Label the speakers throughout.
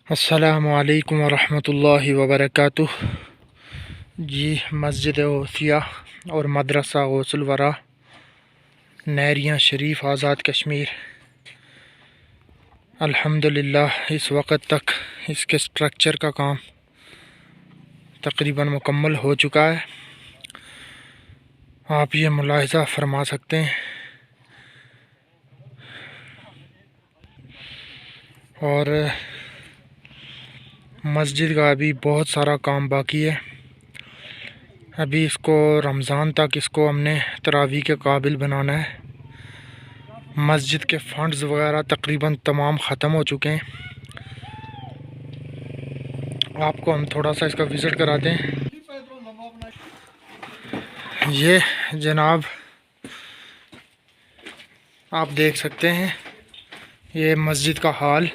Speaker 1: अस्सलामु अलैकुम वरहमतुल्लाहि वबरकातुह। जी, मस्जिद गौसिया और मदरसा गौसुल वरा, नहरिया शरीफ, आज़ाद कश्मीर। अल्हम्दुलिल्लाह इस वक्त तक इसके स्ट्रक्चर का काम तकरीबन मुकम्मल हो चुका है। आप ये मुलाहिज़ा फरमा सकते हैं। और मस्जिद का अभी बहुत सारा काम बाकी है। अभी इसको रमज़ान तक इसको हमने तरावी के काबिल बनाना है। मस्जिद के फंड्स वगैरह तकरीबन तमाम ख़त्म हो चुके हैं। आपको हम थोड़ा सा इसका विज़िट कराते हैं। ये जनाब आप देख सकते हैं, ये मस्जिद का हाल,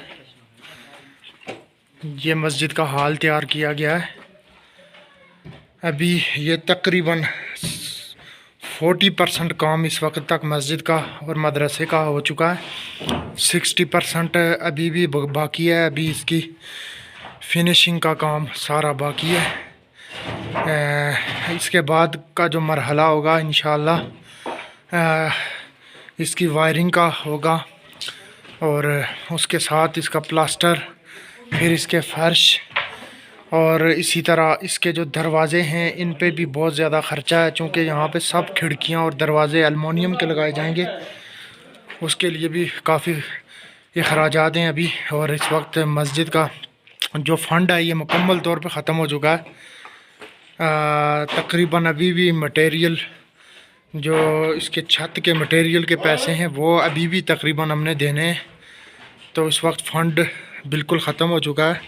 Speaker 1: ये मस्जिद का हाल तैयार किया गया है। अभी ये तकरीबन 40% काम इस वक्त तक मस्जिद का और मदरसे का हो चुका है। 60% अभी भी बाकी है। अभी इसकी फिनिशिंग का काम सारा बाकी है। इसके बाद का जो मरहला होगा इंशाअल्लाह इसकी वायरिंग का होगा, और उसके साथ इसका प्लास्टर, फिर इसके फर्श, और इसी तरह इसके जो दरवाज़े हैं इन पे भी बहुत ज़्यादा ख़र्चा है, चूँकि यहाँ पे सब खिड़कियाँ और दरवाज़े एलुमिनियम के लगाए जाएंगे। उसके लिए भी काफ़ी अखराजात हैं अभी। और इस वक्त मस्जिद का जो फ़ंड है ये मुकम्मल तौर पे ख़त्म हो चुका है। तकरीबन अभी भी मटेरियल, जो इसके छत के मटेरियल के पैसे हैं वो अभी भी तकरीबन हमने देने हैं। तो इस वक्त फ़ंड बिल्कुल ख़त्म हो चुका है।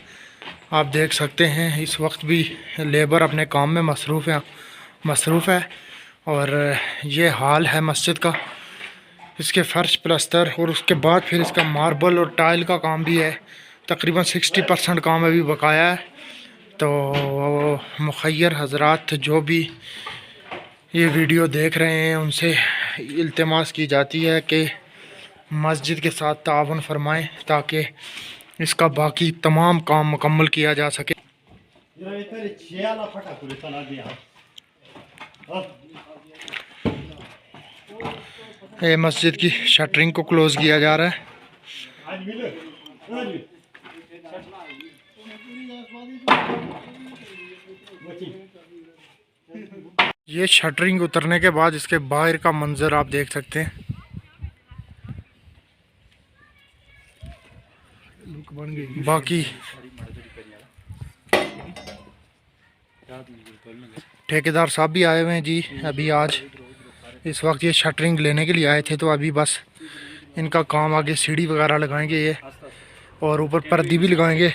Speaker 1: आप देख सकते हैं इस वक्त भी लेबर अपने काम में मसरूफ़ है। और ये हाल है मस्जिद का। इसके फ़र्श प्लस्तर और उसके बाद फिर इसका मार्बल और टाइल का काम भी है। तकरीबन 60% काम अभी बकाया है। तो मुखय्यर हज़रात जो भी ये वीडियो देख रहे हैं उनसे इल्तिमास की जाती है कि मस्जिद के साथ ताउन फरमाएं ताकि इसका बाकी तमाम काम मुकम्मल किया जा सके। ये मस्जिद की शटरिंग को क्लोज़ किया जा रहा है। ये शटरिंग उतरने के बाद इसके बाहर का मंजर आप देख सकते हैं। बाकी ठेकेदार साहब भी आए हुए हैं जी अभी आज। इस वक्त ये शटरिंग लेने के लिए आए थे, तो अभी बस इनका काम आगे सीढ़ी वगैरह लगाएंगे ये, और ऊपर पर्दी भी लगाएंगे।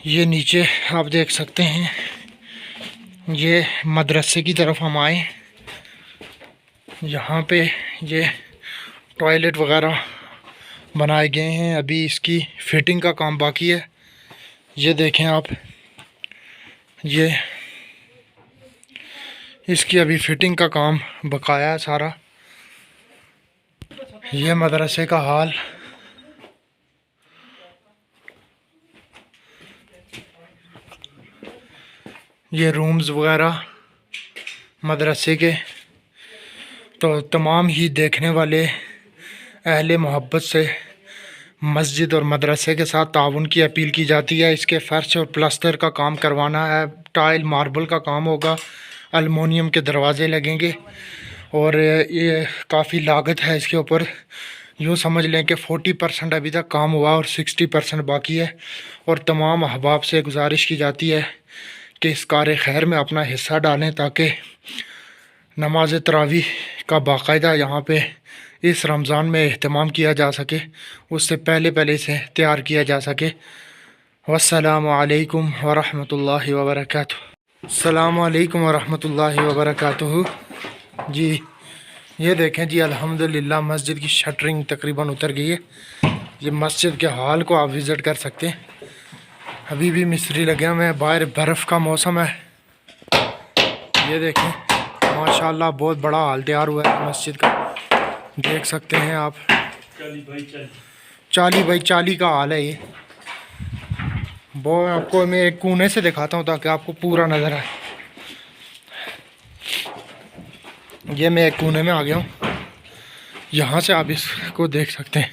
Speaker 1: ये नीचे आप देख सकते हैं, ये मदरसे की तरफ हम आए। यहाँ पे ये टॉयलेट वगैरह बनाए गए हैं। अभी इसकी फिटिंग का काम बाकी है। ये देखें आप, ये इसकी अभी फिटिंग का काम बकाया है सारा। ये मदरसे का हाल। ये रूम्स वगैरह मदरसे के। तो तमाम ही देखने वाले अहले मोहब्बत से मस्जिद और मदरसे के साथ ताउन की अपील की जाती है। इसके फ़र्श और प्लास्टर का काम करवाना है, टाइल मार्बल का काम होगा, एलुमिनियम के दरवाज़े लगेंगे, और ये काफ़ी लागत है इसके ऊपर। यूँ समझ लें कि 40% अभी तक काम हुआ और 60% बाकी है। और तमाम अहबाब से गुजारिश की जाती है कि इस कार खैर में अपना हिस्सा डालें ताकि नमाज तरावी का बाकायदा यहाँ पे इस रमज़ान में एहतमाम किया जा सके, उससे पहले इसे तैयार किया जा सके। वस्सलामु अलैकुम वरहमतुल्लाहि वबरकातुहू। अस्सलामु अलैकुम वरहमतुल्लाहि वबरकातुहू। जी ये देखें जी, अल्हम्दुलिल्लाह मस्जिद की शटरिंग तकरीबन उतर गई है। ये मस्जिद के हाल को आप विज़िट कर सकते हैं। अभी भी मिस्त्री लगे हुए हैं, बाहर बर्फ़ का मौसम है। ये देखें माशाल्लाह बहुत बड़ा हाल तैयार हुआ है मस्जिद का, देख सकते हैं आप। 40 बाई 40 का हाल है ये। वो आपको मैं एक कोने से दिखाता हूँ ताकि आपको पूरा नज़र आए। ये मैं एक कोने में आ गया हूँ, यहाँ से आप इसको देख सकते हैं।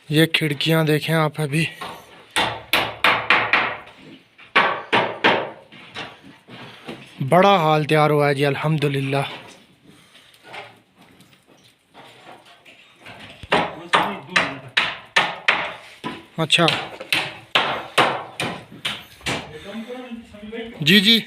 Speaker 1: ये खिड़कियाँ देखें आप अभी, बड़ा हाल तैयार हुआ है जी अल्हम्दुलिल्लाह। अच्छा जी जी।